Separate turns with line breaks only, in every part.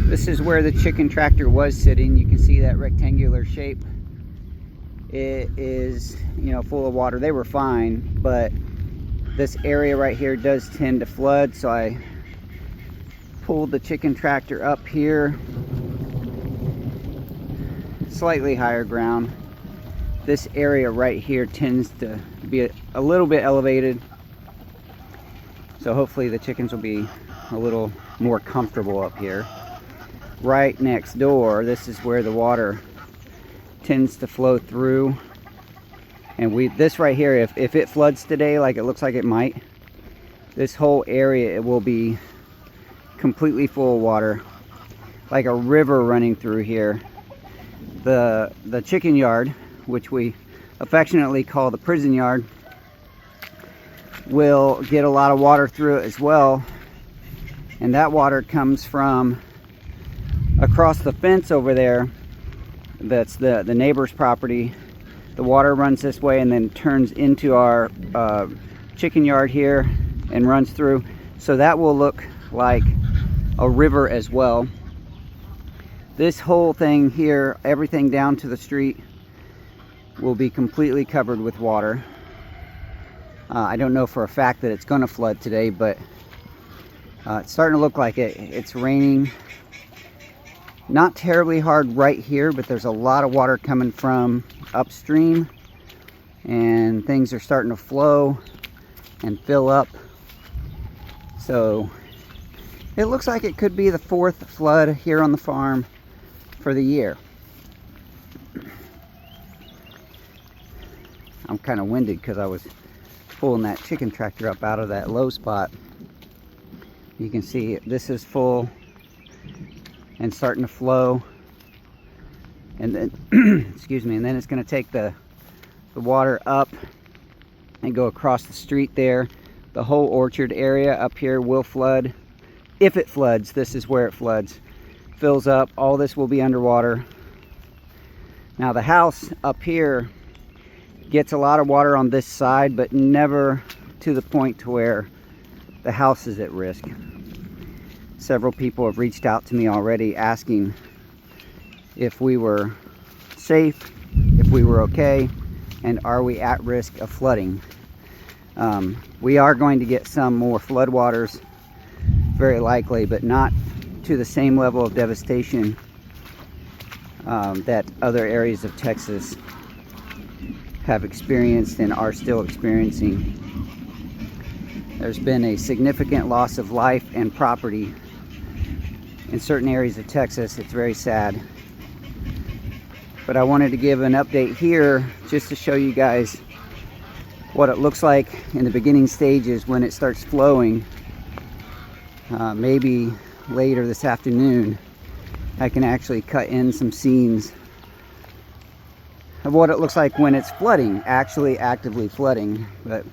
This is where the chicken tractor was sitting. You can see that rectangular shape. It is, you know, full of water. They were fine, but this area right here does tend to flood, so I pulled the chicken tractor up here, slightly higher ground. This area right here tends to be a little bit elevated, so hopefully the chickens will be a little more comfortable up here. Right next door, this is where the water tends to flow through, and this right here, if it floods today like it looks like it might, this whole area, it will be completely full of water, like a river running through here. The chicken yard, which we affectionately call the prison yard, will get a lot of water through it as well, and that water comes from across the fence over there. That's the neighbor's property. The water runs this way and then turns into our chicken yard here and runs through, so that will look like a river as well. This whole thing here, everything down to the street, will be completely covered with water. I don't know for a fact that it's going to flood today, but it's starting to look like it. It's raining not terribly hard right here, but there's a lot of water coming from upstream, and things are starting to flow and fill up. So it looks like it could be the 4th flood here on the farm for the year. I'm kind of winded because I was pulling that chicken tractor up out of that low spot. You can see this is full and starting to flow, and then excuse me, and then it's going to take the water up and go across the street there. The whole orchard area up here will flood. If it floods, this is where it floods, fills up. All this will be underwater. Now the house up here gets a lot of water on this side, but never to the point to where the house is at risk. Several people have reached out to me already asking if we were safe, if we were okay, and are we at risk of flooding. We are going to get some more floodwaters, very likely, but not to the same level of devastation that other areas of Texas have experienced and are still experiencing. There's been a significant loss of life and property in certain areas of Texas. It's very sad. But I wanted to give an update here just to show you guys what it looks like in the beginning stages when it starts flowing. Maybe later this afternoon I can actually cut in some scenes of what it looks like when it's flooding, actually actively flooding. But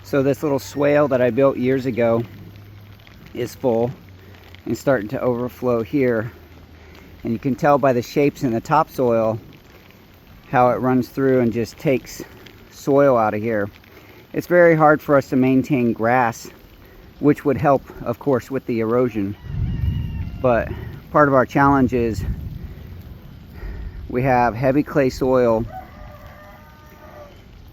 so this little swale that I built years ago is full and starting to overflow here, and you can tell by the shapes in the topsoil how it runs through and just takes soil out of here. It's very hard for us to maintain grass, which would help, of course, with the erosion. But part of our challenge is we have heavy clay soil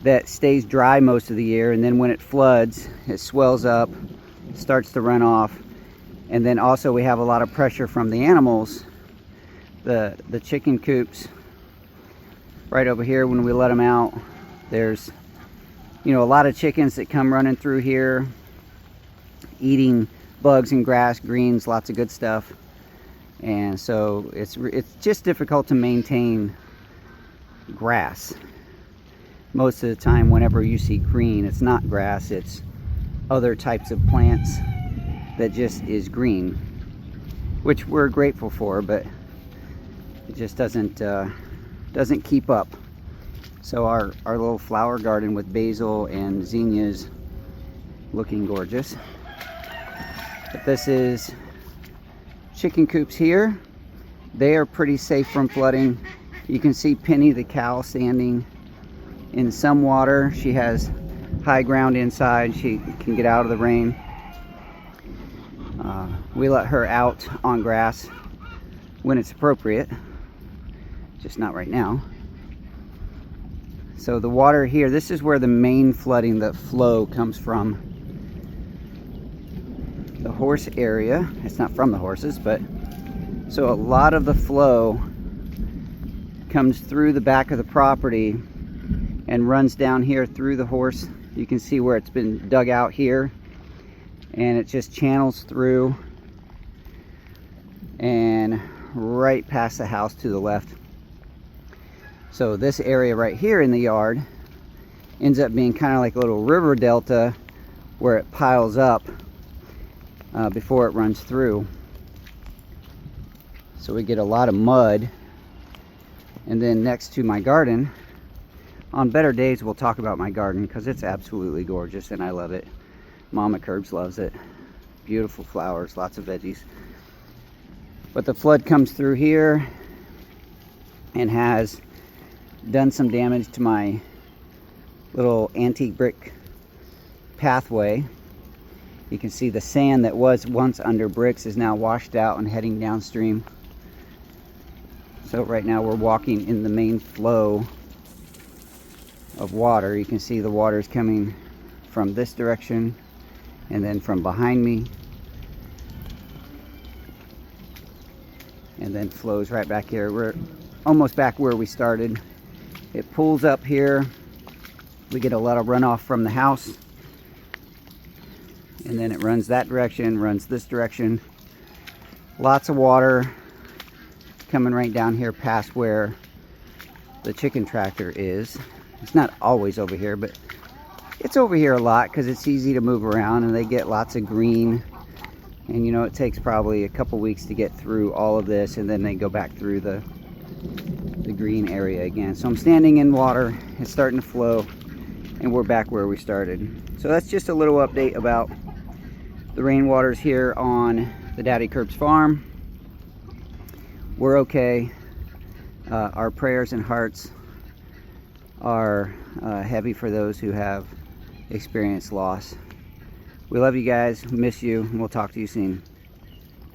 that stays dry most of the year, and then when it floods, it swells up, starts to run off. And then also we have a lot of pressure from the animals. The chicken coops right over here, when we let them out, there's, you know, a lot of chickens that come running through here eating bugs and grass, greens, lots of good stuff. And so it's just difficult to maintain grass. Most of the time whenever you see green, it's not grass, it's other types of plants that just is green, which we're grateful for, but it just doesn't keep up. So our little flower garden with basil and zinnias looking gorgeous. But this is chicken coops here. They are pretty safe from flooding. You can see Penny the cow standing in some water. She has high ground inside. She can get out of the rain. We let her out on grass when it's appropriate, just not right now. So the water here, this is where the main flooding, the flow comes from. The horse area, it's not from the horses, but so a lot of the flow comes through the back of the property and runs down here through the horse. You can see where it's been dug out here, and it just channels through and right past the house to the left. So this area right here in the yard ends up being kind of like a little river delta where it piles up before it runs through. So we get a lot of mud. And then next to my garden, on better days we'll talk about my garden because it's absolutely gorgeous and I love it. Mama Curbs loves it. Beautiful flowers, lots of veggies. But the flood comes through here and has done some damage to my little antique brick pathway. You can see the sand that was once under bricks is now washed out and heading downstream. So right now we're walking in the main flow of water. You can see the water is coming from this direction and then from behind me, and then flows right back here. We're almost back where we started. It pulls up here. We get a lot of runoff from the house, and then it runs that direction, runs this direction. Lots of water coming right down here past where the chicken tractor is. It's not always over here, but it's over here a lot because it's easy to move around and they get lots of green. And you know, it takes probably a couple weeks to get through all of this, and then they go back through the green area again. So I'm standing in water, it's starting to flow, and we're back where we started. So that's just a little update about the rainwaters here on the Daddy Curbs farm. We're okay. Our prayers and hearts are heavy for those who have experienced loss. We love you guys, we miss you, and we'll talk to you soon.